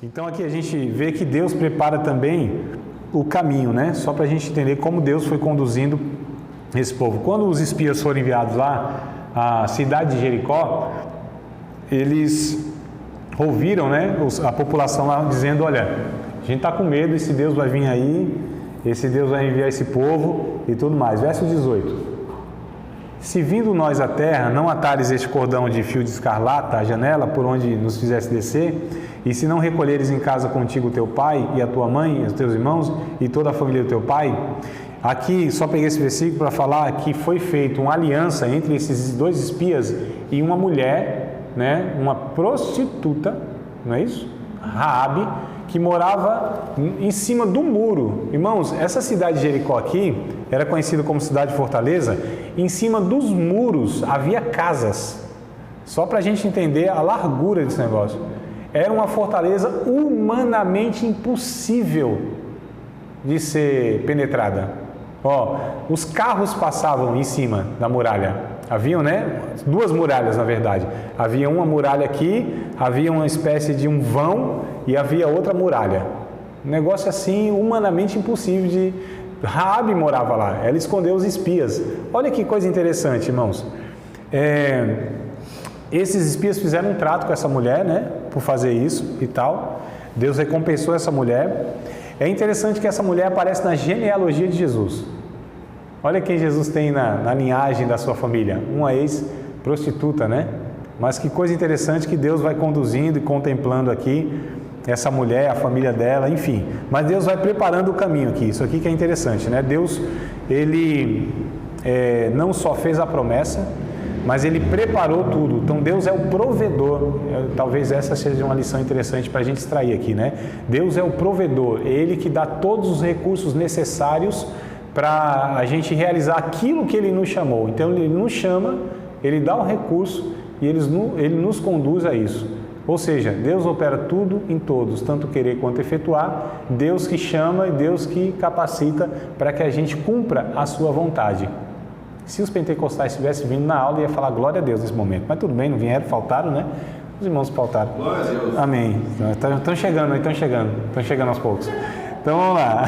Então aqui a gente vê que Deus prepara também o caminho, né? Só para a gente entender como Deus foi conduzindo esse povo. Quando os espias foram enviados lá à cidade de Jericó, eles ouviram, né, a população lá dizendo: olha, a gente está com medo, esse Deus vai vir aí, esse Deus vai enviar esse povo e tudo mais. Verso 18: se vindo nós à terra, não atares este cordão de fio de escarlata à janela por onde nos fizesse descer, e se não recolheres em casa contigo teu pai e a tua mãe, os teus irmãos e toda a família do teu pai. Aqui só peguei esse versículo para falar que foi feita uma aliança entre esses dois espias e uma mulher, né, uma prostituta, não é isso? Raabe, que morava em cima do muro. Irmãos, essa cidade de Jericó aqui era conhecida como cidade fortaleza. Em cima dos muros havia casas. Só para a gente entender a largura desse negócio. Era uma fortaleza humanamente impossível de ser penetrada. Ó, os carros passavam em cima da muralha. Haviam, né, duas muralhas na verdade. Havia uma muralha aqui, havia uma espécie de um vão e havia outra muralha. Um negócio assim humanamente impossível de... Raabe morava lá, ela escondeu os espias. Olha que coisa interessante, irmãos. Esses espias fizeram um trato com essa mulher, né, por fazer isso e tal. Deus recompensou essa mulher. É interessante que essa mulher aparece na genealogia de Jesus. Olha quem Jesus tem na linhagem da sua família, uma ex-prostituta, né? Mas que coisa interessante que Deus vai conduzindo e contemplando aqui essa mulher, a família dela, enfim. Mas Deus vai preparando o caminho aqui, isso aqui que é interessante, né? Deus, Ele não só fez a promessa, mas Ele preparou tudo. Então Deus é o provedor. Talvez essa seja uma lição interessante para a gente extrair aqui, né? Deus é o provedor, é Ele que dá todos os recursos necessários para a gente realizar aquilo que Ele nos chamou. Então Ele nos chama, Ele dá o recurso e Ele nos conduz a isso. Ou seja, Deus opera tudo em todos, tanto querer quanto efetuar. Deus que chama e Deus que capacita para que a gente cumpra a sua vontade. Se os pentecostais estivessem vindo na aula, ia falar glória a Deus nesse momento. Mas tudo bem, não vieram, faltaram, né? Os irmãos faltaram. Glória a Deus. Amém. Estão chegando aos poucos. Então vamos lá.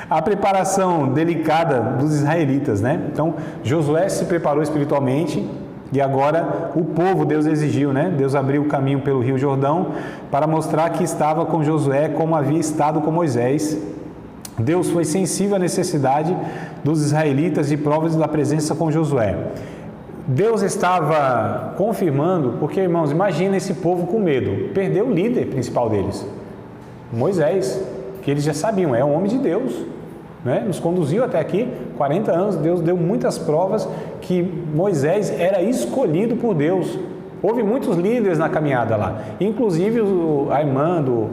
A preparação delicada dos israelitas, né? Então Josué se preparou espiritualmente e agora o povo, Deus exigiu, né? Deus abriu o caminho pelo Rio Jordão para mostrar que estava com Josué como havia estado com Moisés. Deus foi sensível à necessidade dos israelitas de provas da presença com Josué. Deus estava confirmando, porque, irmãos, imagina esse povo com medo. Perdeu o líder principal deles, Moisés, que eles já sabiam, é um homem de Deus, né? Nos conduziu até aqui, 40 anos, Deus deu muitas provas que Moisés era escolhido por Deus. Houve muitos líderes na caminhada lá, inclusive a irmã do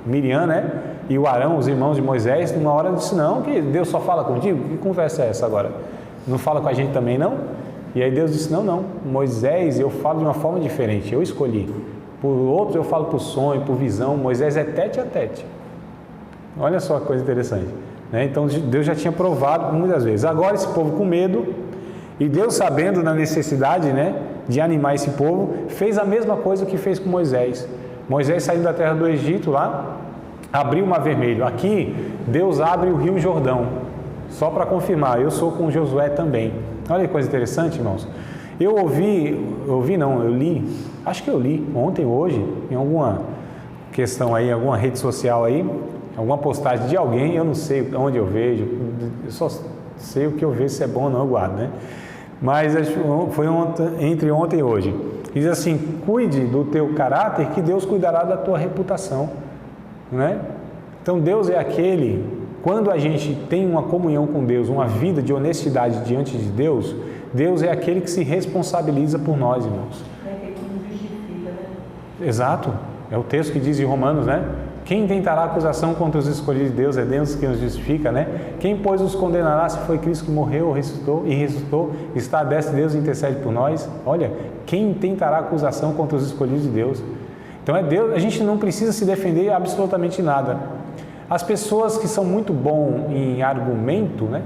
Miriam, né? E o Arão, os irmãos de Moisés, numa hora disse: não, que Deus só fala contigo? Que conversa é essa agora? Não fala com a gente também, não? E aí Deus disse: não, Moisés eu falo de uma forma diferente, eu escolhi. Por outros eu falo por sonho, por visão. Moisés é tete a tete. Olha só que coisa interessante, né? Então Deus já tinha provado muitas vezes. Agora esse povo com medo, e Deus sabendo da necessidade, né, de animar esse povo, fez a mesma coisa que fez com Moisés. Moisés saindo da terra do Egito lá, abriu o Mar Vermelho. Aqui Deus abre o Rio Jordão. Só para confirmar, eu sou com Josué também. Olha que coisa interessante, irmãos. Eu li, acho que eu li ontem, hoje, em alguma questão aí, alguma rede social aí, alguma postagem de alguém, eu não sei onde eu vejo, eu só sei o que eu vejo, se é bom ou não, eu guardo, né? Mas foi entre ontem e hoje. Diz assim: cuide do teu caráter, que Deus cuidará da tua reputação, né? Então Deus é aquele, quando a gente tem uma comunhão com Deus, uma vida de honestidade diante de Deus, Deus é aquele que se responsabiliza por nós, irmãos. É aquele que nos justifica, né? Exato, é o texto que diz em Romanos, né? Quem tentará acusação contra os escolhidos de Deus? É Deus que nos justifica, né? Quem, pois, os condenará se foi Cristo que morreu, ressuscitou, está à destra de Deus e intercede por nós? Olha, quem tentará acusação contra os escolhidos de Deus? Então é Deus, a gente não precisa se defender absolutamente nada. As pessoas que são muito bons em argumento, né?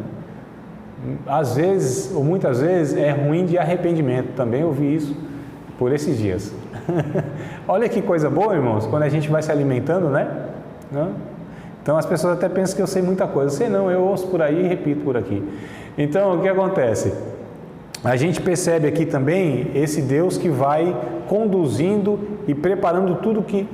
Às vezes, ou muitas vezes, é ruim de arrependimento. Também ouvi isso. por esses dias. Olha que coisa boa, irmãos, quando a gente vai se alimentando, né? Então as pessoas até pensam que eu sei muita coisa. Eu sei não, eu ouço por aí e repito por aqui. Então o que acontece? A gente percebe aqui também esse Deus que vai conduzindo e preparando tudo que,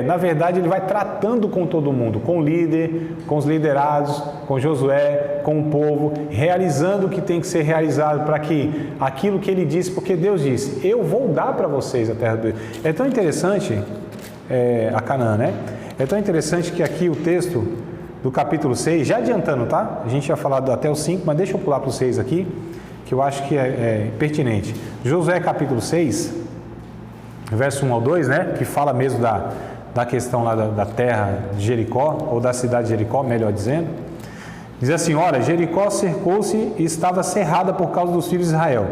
na verdade, Ele vai tratando com todo mundo, com o líder, com os liderados, com Josué, com o povo, realizando o que tem que ser realizado para que aquilo que Ele disse, porque Deus disse, eu vou dar para vocês a terra do... É tão interessante, a Canaã, né? É tão interessante que aqui o texto do capítulo 6, já adiantando, tá? A gente já falado até o 5, mas deixa eu pular para o 6 aqui, que eu acho que é pertinente. Josué capítulo 6, verso 1 ao 2, né, que fala mesmo da questão lá da terra de Jericó, ou da cidade de Jericó, melhor dizendo, diz assim, olha, Jericó cercou-se e estava cerrada por causa dos filhos de Israel,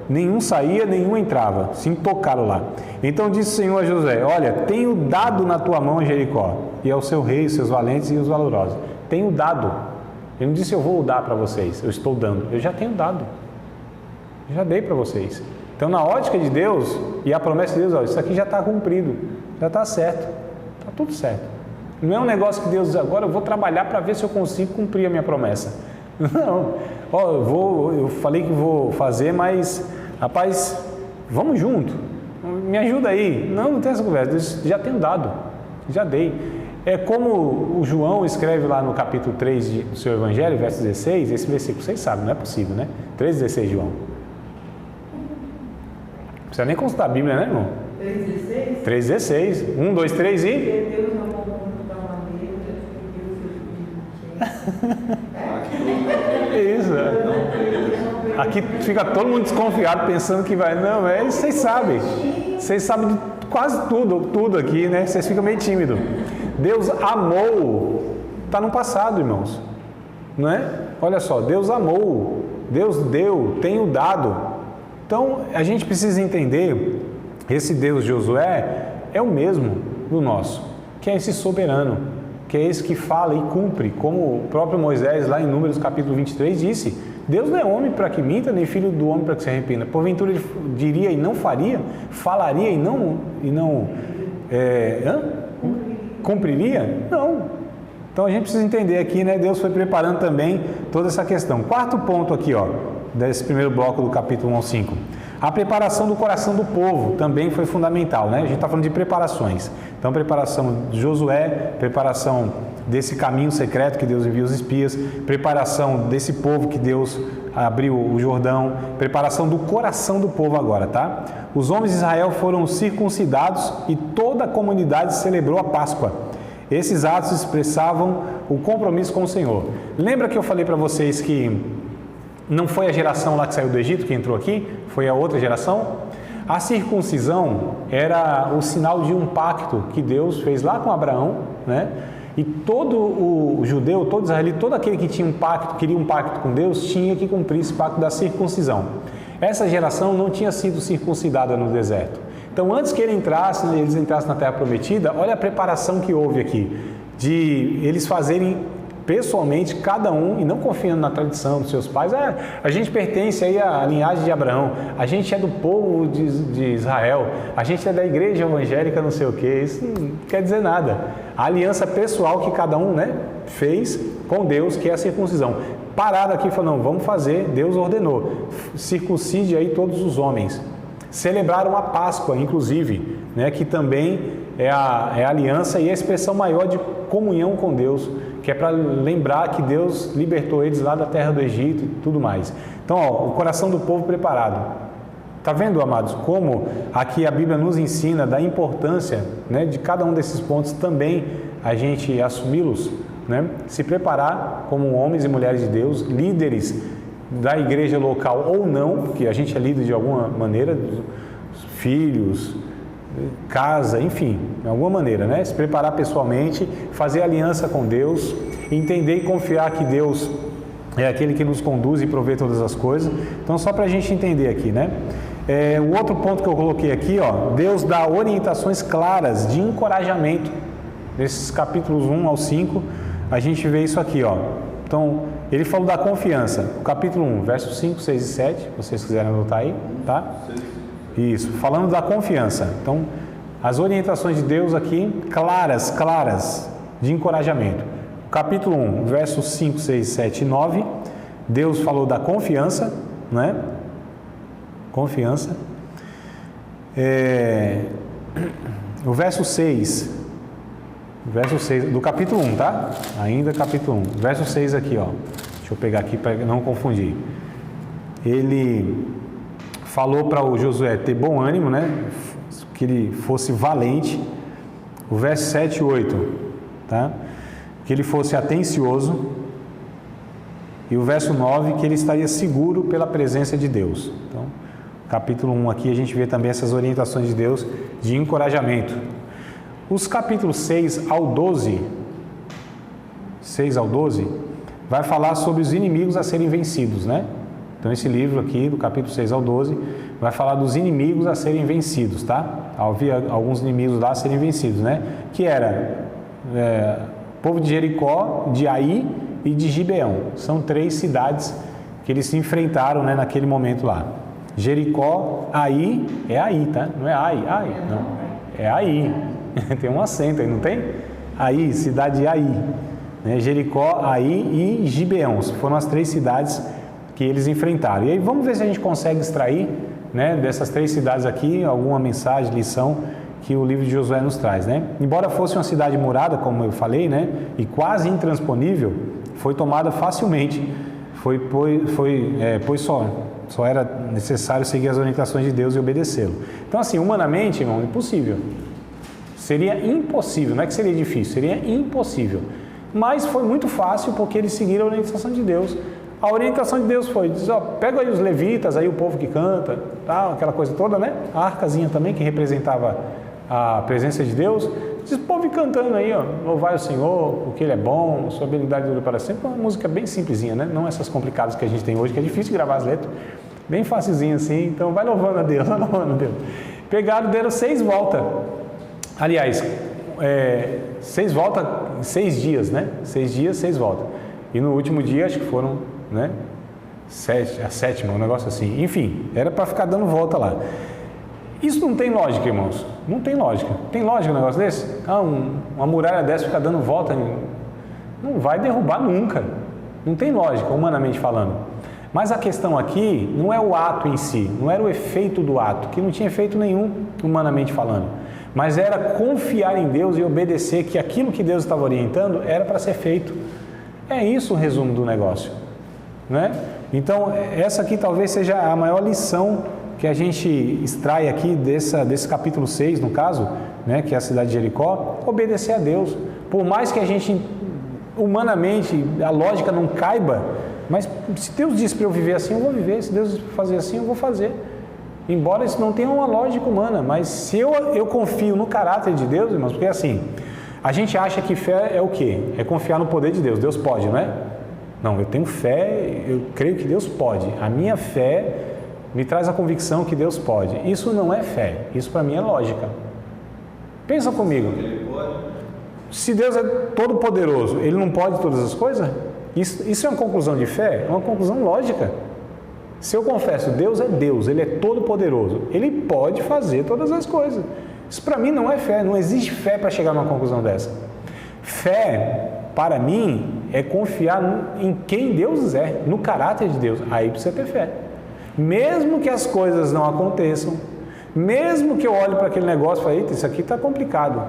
nenhum saía, nenhum entrava, se tocaram lá. Então disse o Senhor a Josué, olha, tenho dado na tua mão Jericó, e ao seu rei, seus valentes e os valorosos, tenho dado. Ele não disse eu vou dar para vocês, eu estou dando, eu já tenho dado. Já dei para vocês. Então, na ótica de Deus e a promessa de Deus, ó, isso aqui já está cumprido, já está certo, está tudo certo. Não é um negócio que Deus diz, agora eu vou trabalhar para ver se eu consigo cumprir a minha promessa. Não, ó, eu falei que vou fazer, mas, rapaz, vamos junto, me ajuda aí. Não tem essa conversa, Deus, já tenho dado, já dei. É como o João escreve lá no capítulo 3 do seu Evangelho, verso 16, esse versículo vocês sabem, não é possível, né? 3,16, João. Não precisa nem consultar a Bíblia, né, irmão? 3,16? 3,16. 1, 2, 3 e... Deus amou o mundo da maneira que deu seu filho. Isso. Aqui fica todo mundo desconfiado, pensando que vai... Não, vocês sabem. Vocês sabem de quase tudo aqui, né? Vocês ficam meio tímidos. Deus amou. Está no passado, irmãos. Não é? Olha só, Deus amou. Deus deu, tenho dado. Então, a gente precisa entender, esse Deus de Josué é o mesmo do nosso, que é esse soberano, que é esse que fala e cumpre, como o próprio Moisés, lá em Números capítulo 23, disse, Deus não é homem para que minta, nem filho do homem para que se arrependa. Porventura ele diria e não faria, falaria e não cumpriria? Não. Então, a gente precisa entender aqui, né, Deus foi preparando também toda essa questão. Quarto ponto aqui, ó, desse primeiro bloco do capítulo 1 ao 5. A preparação do coração do povo também foi fundamental, né? A gente está falando de preparações. Então, preparação de Josué, preparação desse caminho secreto que Deus envia os espias, preparação desse povo que Deus abriu o Jordão, preparação do coração do povo agora, tá? Os homens de Israel foram circuncidados e toda a comunidade celebrou a Páscoa. Esses atos expressavam o compromisso com o Senhor. Lembra que eu falei para vocês que não foi a geração lá que saiu do Egito que entrou aqui? Foi a outra geração? A circuncisão era o sinal de um pacto que Deus fez lá com Abraão, né? E todo o judeu, todo israelita, todo aquele que tinha um pacto, queria um pacto com Deus, tinha que cumprir esse pacto da circuncisão. Essa geração não tinha sido circuncidada no deserto. Então, antes que eles entrassem na Terra Prometida, olha a preparação que houve aqui, de eles fazerem pessoalmente, cada um, e não confiando na tradição dos seus pais, a gente pertence aí à linhagem de Abraão, a gente é do povo de Israel, a gente é da igreja evangélica, não sei o que, isso não quer dizer nada. A aliança pessoal que cada um, né, fez com Deus, que é a circuncisão. Parado aqui, falando, não, vamos fazer, Deus ordenou, circuncide aí todos os homens. Celebraram a Páscoa, inclusive, né, que também é a aliança e a expressão maior de comunhão com Deus, que é para lembrar que Deus libertou eles lá da terra do Egito e tudo mais. Então, ó, o coração do povo preparado. Está vendo, amados, como aqui a Bíblia nos ensina da importância, né, de cada um desses pontos também a gente assumi-los, né, se preparar como homens e mulheres de Deus, líderes da igreja local ou não, porque a gente é líder de alguma maneira, filhos, casa, enfim, de alguma maneira, né? Se preparar pessoalmente, fazer aliança com Deus, entender e confiar que Deus é aquele que nos conduz e provê todas as coisas. Então, só para a gente entender aqui, né? O outro ponto que eu coloquei aqui, ó, Deus dá orientações claras de encorajamento. Nesses capítulos 1 ao 5, a gente vê isso aqui, ó. Então, ele falou da confiança. O capítulo 1, versos 5, 6 e 7, se vocês quiserem anotar aí, tá? Isso, falando da confiança. Então, as orientações de Deus aqui, claras, de encorajamento. Capítulo 1, versos 5, 6, 7 e 9, Deus falou da confiança, né? Confiança. O verso 6 do capítulo 1, tá? Ainda capítulo 1. Verso 6 aqui, ó. Deixa eu pegar aqui para não confundir. Ele falou para o Josué ter bom ânimo, né? Que ele fosse valente. O verso 7 e 8, tá? Que ele fosse atencioso. E o verso 9, que ele estaria seguro pela presença de Deus. Então, capítulo 1 aqui a gente vê também essas orientações de Deus de encorajamento. Os capítulos 6 ao 12, vai falar sobre os inimigos a serem vencidos, né? Então esse livro aqui, do capítulo 6 ao 12, vai falar dos inimigos a serem vencidos, tá? Havia alguns inimigos lá a serem vencidos, né? Que era o povo de Jericó, de Ai e de Gibeão. São 3 cidades que eles se enfrentaram, né, naquele momento lá. Jericó, Ai, é Ai, tá? Não é Ai, não. É Ai. Tem um acento aí, não tem? Ai, cidade de Ai. Né? Jericó, Ai e Gibeão. Foram as 3 cidades que eles enfrentaram. E aí vamos ver se a gente consegue extrair, né, dessas 3 cidades aqui alguma mensagem, lição que o livro de Josué nos traz, né? Embora fosse uma cidade murada, como eu falei, né, e quase intransponível, foi tomada facilmente. Pois só era necessário seguir as orientações de Deus e obedecê-lo. Então, assim, humanamente, irmão, impossível. Seria impossível, não é que seria difícil, seria impossível. Mas foi muito fácil porque eles seguiram a orientação de Deus. A orientação de Deus foi, diz, ó, pega aí os levitas, aí o povo que canta, tal, aquela coisa toda, né? A arcazinha também, que representava a presença de Deus. Diz, o povo cantando aí, ó, louvai o Senhor, porque Ele é bom, sua habilidade dura para sempre. Uma música bem simplesinha, né? Não essas complicadas que a gente tem hoje, que é difícil gravar as letras. Bem facilzinho assim, então vai louvando a Deus, vai louvando a Deus. Pegaram, deram 6 voltas. Aliás, 6 voltas em 6 dias, né? 6 dias, 6 voltas. E no último dia, acho que foram, né? A 7ª, um negócio assim. Enfim, era para ficar dando volta lá. Isso não tem lógica, irmãos. Não tem lógica. Tem lógica um negócio desse? Uma muralha dessa ficar dando volta, não vai derrubar nunca. Não tem lógica, humanamente falando. Mas a questão aqui não é o ato em si, não era o efeito do ato, que não tinha efeito nenhum, humanamente falando. Mas era confiar em Deus e obedecer que aquilo que Deus estava orientando era para ser feito. É isso o resumo do negócio, né? Então, essa aqui talvez seja a maior lição que a gente extrai aqui desse capítulo 6, no caso, né, que é a cidade de Jericó, obedecer a Deus. Por mais que a gente, humanamente, a lógica não caiba, mas se Deus diz para eu viver assim, eu vou viver. Se Deus diz para fazer assim, eu vou fazer. Embora isso não tenha uma lógica humana, mas se eu confio no caráter de Deus, irmãos, porque assim, a gente acha que fé é o quê? É confiar no poder de Deus. Deus pode, não é? Não, eu tenho fé, eu creio que Deus pode. A minha fé me traz a convicção que Deus pode. Isso não é fé, isso para mim é lógica. Pensa comigo. Se Deus é todo poderoso, Ele não pode todas as coisas? Isso é uma conclusão de fé? É uma conclusão lógica. Se eu confesso, Deus é Deus, Ele é todo poderoso, Ele pode fazer todas as coisas. Isso para mim não é fé, não existe fé para chegar numa conclusão dessa. Fé, para mim, é confiar em quem Deus é, no caráter de Deus. Aí precisa ter fé. Mesmo que as coisas não aconteçam, mesmo que eu olhe para aquele negócio e fale, eita, isso aqui está complicado.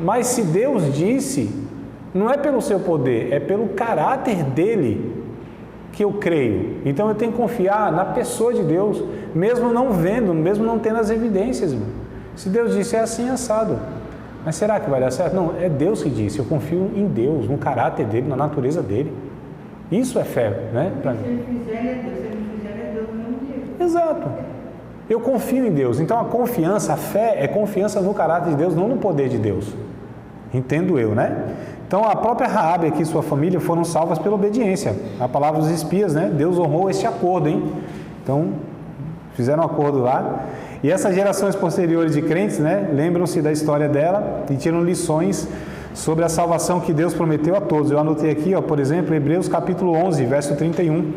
Mas se Deus disse, não é pelo seu poder, é pelo caráter dele que eu creio. Então eu tenho que confiar na pessoa de Deus, mesmo não vendo, mesmo não tendo as evidências. Irmão. Se Deus disse, é assim assado. Mas será que vai dar certo? Não, é Deus que disse. Eu confio em Deus, no caráter dele, na natureza dele. Isso é fé, né? Se ele fizer, ele é Deus. Se ele não fizer, ele é Deus no mesmo dia. Exato. Eu confio em Deus. Então a confiança, a fé é confiança no caráter de Deus, não no poder de Deus. Entendo eu, né? Então a própria Raabe aqui e sua família foram salvas pela obediência. A palavra dos espias, né? Deus honrou esse acordo, hein? Então fizeram um acordo lá. E essas gerações posteriores de crentes, né? Lembram-se da história dela e tiram lições sobre a salvação que Deus prometeu a todos. Eu anotei aqui, ó, por exemplo, Hebreus capítulo 11, verso 31.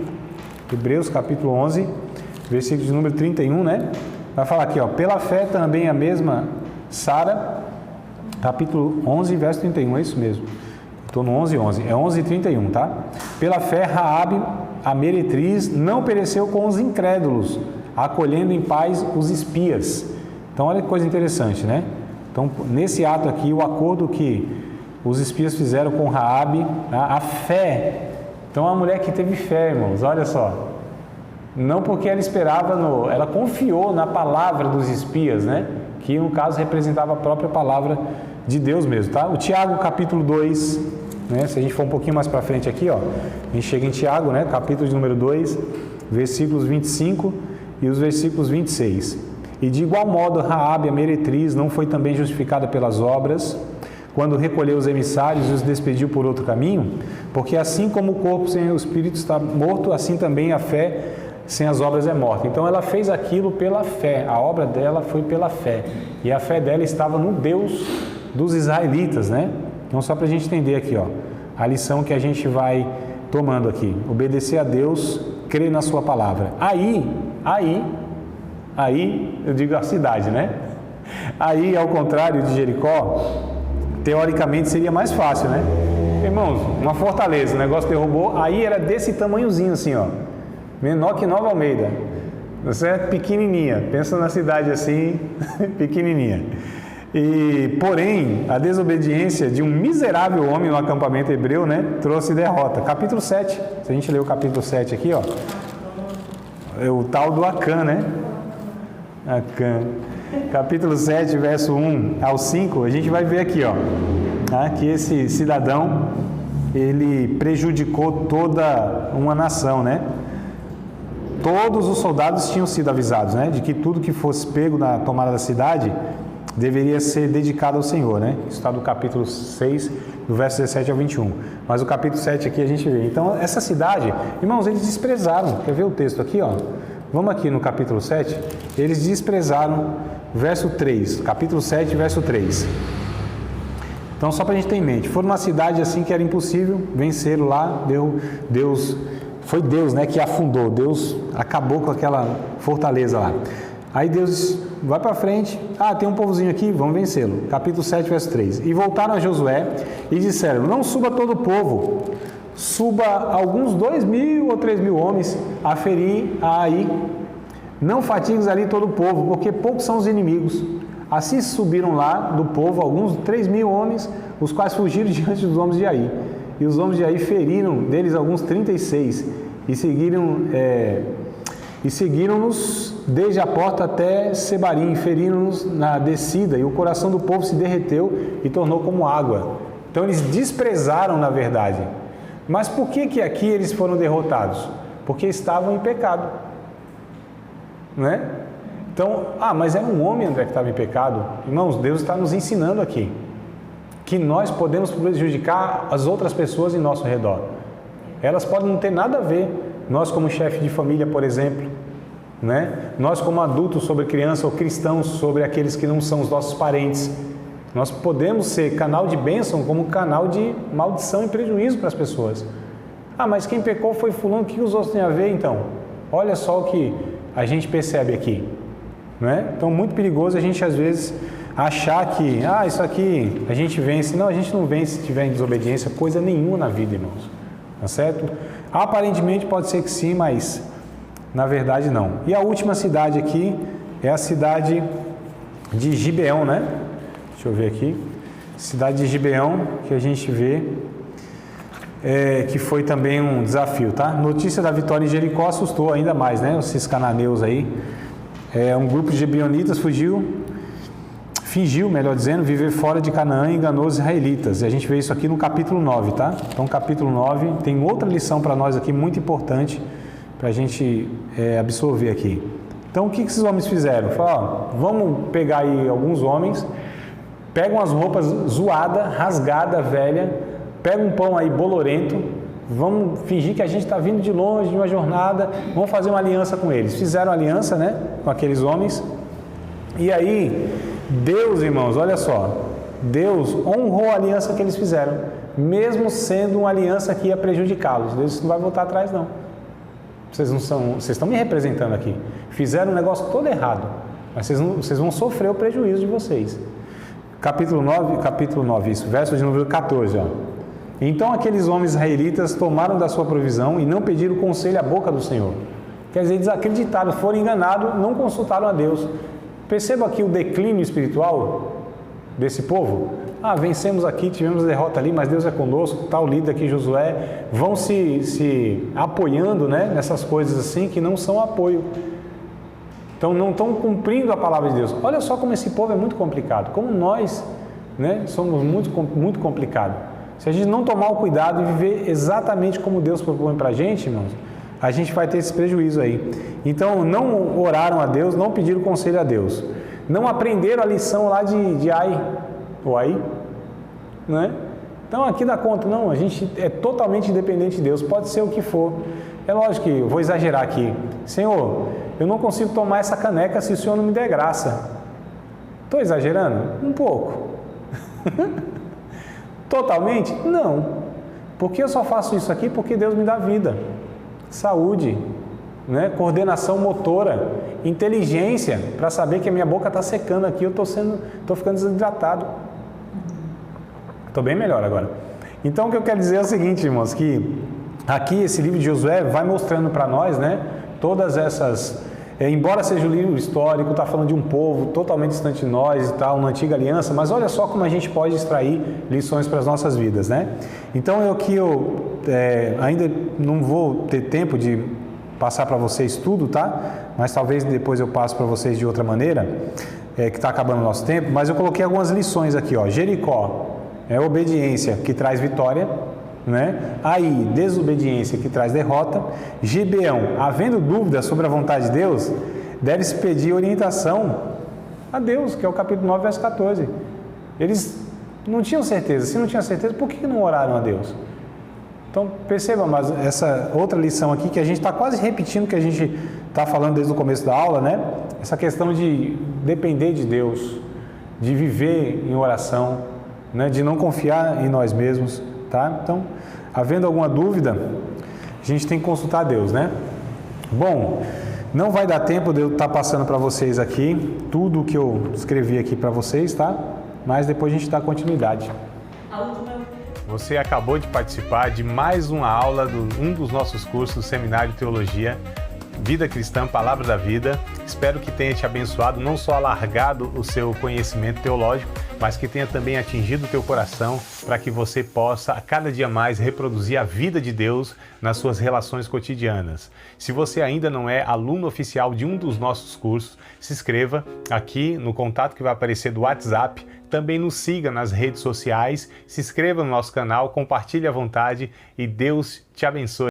Hebreus capítulo 11, versículo de número 31, né? Vai falar aqui, ó, pela fé também a mesma Sara, capítulo 11, verso 31, é isso mesmo. Estou no 11:11, é 11:31, tá? Pela fé, Raabe, a meretriz, não pereceu com os incrédulos, acolhendo em paz os espias. Então, olha que coisa interessante, né? Então, nesse ato aqui, o acordo que os espias fizeram com Raabe, a fé. Então, a mulher que teve fé, irmãos, olha só. Não porque ela esperava, ela confiou na palavra dos espias, né? Que no caso representava a própria palavra de Deus mesmo, tá? O Tiago, capítulo 2, né? Se a gente for um pouquinho mais para frente aqui, ó, a gente chega em Tiago, né? Capítulo de número 2, versículos 25 e os versículos 26. E de igual modo, Raabe, a meretriz, não foi também justificada pelas obras, quando recolheu os emissários e os despediu por outro caminho? Porque assim como o corpo sem o espírito está morto, assim também a fé sem as obras é morta. Então ela fez aquilo pela fé, a obra dela foi pela fé, e a fé dela estava no Deus dos israelitas, né? Então só para a gente entender aqui, ó, a lição que a gente vai tomando aqui, obedecer a Deus, crer na sua palavra. Aí eu digo a cidade, né? Aí, ao contrário de Jericó, teoricamente seria mais fácil, né? Irmãos, uma fortaleza, o negócio derrubou, aí era desse tamanhozinho assim, ó, menor que Nova Almeida, certo? Pequenininha, pensa na cidade assim, pequenininha. E, porém, a desobediência de um miserável homem no acampamento hebreu, né, trouxe derrota. Capítulo 7, se a gente ler o capítulo 7 aqui, ó, é o tal do Acã, né? Acã. Capítulo 7, verso 1 ao 5, a gente vai ver aqui, ó, que esse cidadão, ele prejudicou toda uma nação, né? Todos os soldados tinham sido avisados, né, de que tudo que fosse pego na tomada da cidade deveria ser dedicado ao Senhor, né? Isso está do capítulo 6, do verso 17 ao 21. Mas o capítulo 7 aqui a gente vê. Então, essa cidade, irmãos, eles desprezaram. Quer ver o texto aqui, ó? Vamos aqui no capítulo 7. Eles desprezaram, verso 3, capítulo 7, verso 3. Então, só para a gente ter em mente, foi uma cidade assim que era impossível vencê-lo lá, foi Deus, né, que afundou, Deus acabou com aquela fortaleza lá. Aí Deus vai para frente, tem um povozinho aqui, vamos vencê-lo. Capítulo 7, verso 3. E voltaram a Josué e disseram, não suba todo o povo, suba alguns 2.000 ou 3.000 homens a ferir a Ai. Não fatigues ali todo o povo, porque poucos são os inimigos. Assim subiram lá do povo alguns 3.000 homens, os quais fugiram diante dos homens de Ai. E os homens de Ai feriram deles alguns 36 e seguiram-nos desde a porta até Sebarim, feriram-nos na descida, e o coração do povo se derreteu e tornou como água. Então eles desprezaram na verdade. Mas por que aqui eles foram derrotados? Porque estavam em pecado, né? Então, mas era um homem, André, que estava em pecado. Irmãos, Deus está nos ensinando aqui que nós podemos prejudicar as outras pessoas em nosso redor. Elas podem não ter nada a ver. Nós como chefe de família, por exemplo, né? Nós como adultos sobre criança ou cristãos sobre aqueles que não são os nossos parentes. Nós podemos ser canal de bênção como canal de maldição e prejuízo para as pessoas. Mas quem pecou foi fulano, o que os outros têm a ver então? Olha só o que a gente percebe aqui, né? Então, muito perigoso a gente às vezes achar que, isso aqui a gente vence. Não, a gente não vence se tiver em desobediência coisa nenhuma na vida, irmãos. Tá certo? Aparentemente pode ser que sim, mas na verdade não. E a última cidade aqui é a cidade de Gibeão, né? Deixa eu ver aqui. Cidade de Gibeão, que a gente vê que foi também um desafio, tá? Notícia da vitória em Jericó assustou ainda mais, né? Esses cananeus aí. Um grupo de gibeonitas fingiu, melhor dizendo, viver fora de Canaã e enganou os israelitas. E a gente vê isso aqui no capítulo 9, tá? Então, capítulo 9 tem outra lição para nós aqui, muito importante, para a gente absorver aqui. Então, o que esses homens fizeram? Falaram, vamos pegar aí alguns homens, pegam as roupas zoadas, rasgada, velha, pega um pão aí bolorento, vamos fingir que a gente está vindo de longe, de uma jornada, vamos fazer uma aliança com eles. Fizeram aliança, né, com aqueles homens. E aí, Deus, irmãos, olha só, Deus honrou a aliança que eles fizeram, mesmo sendo uma aliança que ia prejudicá-los. Deus não vai voltar atrás, não. Vocês estão me representando aqui. Fizeram um negócio todo errado, mas vocês vão sofrer o prejuízo de vocês. Capítulo 9, isso, verso de número 14, ó. Então aqueles homens israelitas tomaram da sua provisão e não pediram conselho à boca do Senhor. Quer dizer, eles acreditaram, foram enganados, não consultaram a Deus. Perceba aqui o declínio espiritual desse povo. Vencemos aqui, tivemos derrota ali, mas Deus é conosco, tal líder aqui, Josué, vão se apoiando, né, nessas coisas assim que não são apoio. Então não estão cumprindo a palavra de Deus. Olha só como esse povo é muito complicado, como nós, né, somos muito complicados. Se a gente não tomar o cuidado e viver exatamente como Deus propõe para a gente, irmãos, a gente vai ter esse prejuízo aí. Então não oraram a Deus, não pediram conselho a Deus, não aprenderam a lição lá de Ai, ou Aí, né? Então aqui dá conta, não, a gente é totalmente independente de Deus, pode ser o que for. É lógico que eu vou exagerar aqui. Senhor, eu não consigo tomar essa caneca se o Senhor não me der graça. Estou exagerando? Um pouco. Totalmente? Não. Porque eu só faço isso aqui porque Deus me dá vida, saúde, né? Coordenação motora, inteligência, para saber que a minha boca está secando aqui, eu estou ficando desidratado. Estou bem melhor agora. Então o que eu quero dizer é o seguinte, irmãos, que aqui esse livro de Josué vai mostrando para nós, né, todas essas, embora seja um livro histórico, está falando de um povo totalmente distante de nós e tal, uma antiga aliança, mas olha só como a gente pode extrair lições para as nossas vidas, né? Então eu ainda não vou ter tempo de passar para vocês tudo, tá? Mas talvez depois eu passe para vocês de outra maneira, que está acabando o nosso tempo, mas eu coloquei algumas lições aqui, ó. Jericó é obediência que traz vitória, né? Aí, desobediência que traz derrota. Gibeão, havendo dúvidas sobre a vontade de Deus, deve-se pedir orientação a Deus, que é o capítulo 9, verso 14. Eles não tinham certeza. Se não tinham certeza, por que não oraram a Deus? Então, perceba, mas essa outra lição aqui, que a gente está quase repetindo o que a gente está falando desde o começo da aula, né? Essa questão de depender de Deus, de viver em oração, né? De não confiar em nós mesmos, tá? Então, havendo alguma dúvida, a gente tem que consultar a Deus, né? Bom, não vai dar tempo de eu estar passando para vocês aqui tudo o que eu escrevi aqui para vocês, tá? Mas depois a gente dá continuidade. Você acabou de participar de mais uma aula de um dos nossos cursos do Seminário de Teologia, Vida Cristã, Palavra da Vida. Espero que tenha te abençoado, não só alargado o seu conhecimento teológico, mas que tenha também atingido o teu coração para que você possa, a cada dia mais, reproduzir a vida de Deus nas suas relações cotidianas. Se você ainda não é aluno oficial de um dos nossos cursos, se inscreva aqui no contato que vai aparecer do WhatsApp. Também nos siga nas redes sociais, se inscreva no nosso canal, compartilhe à vontade e Deus te abençoe.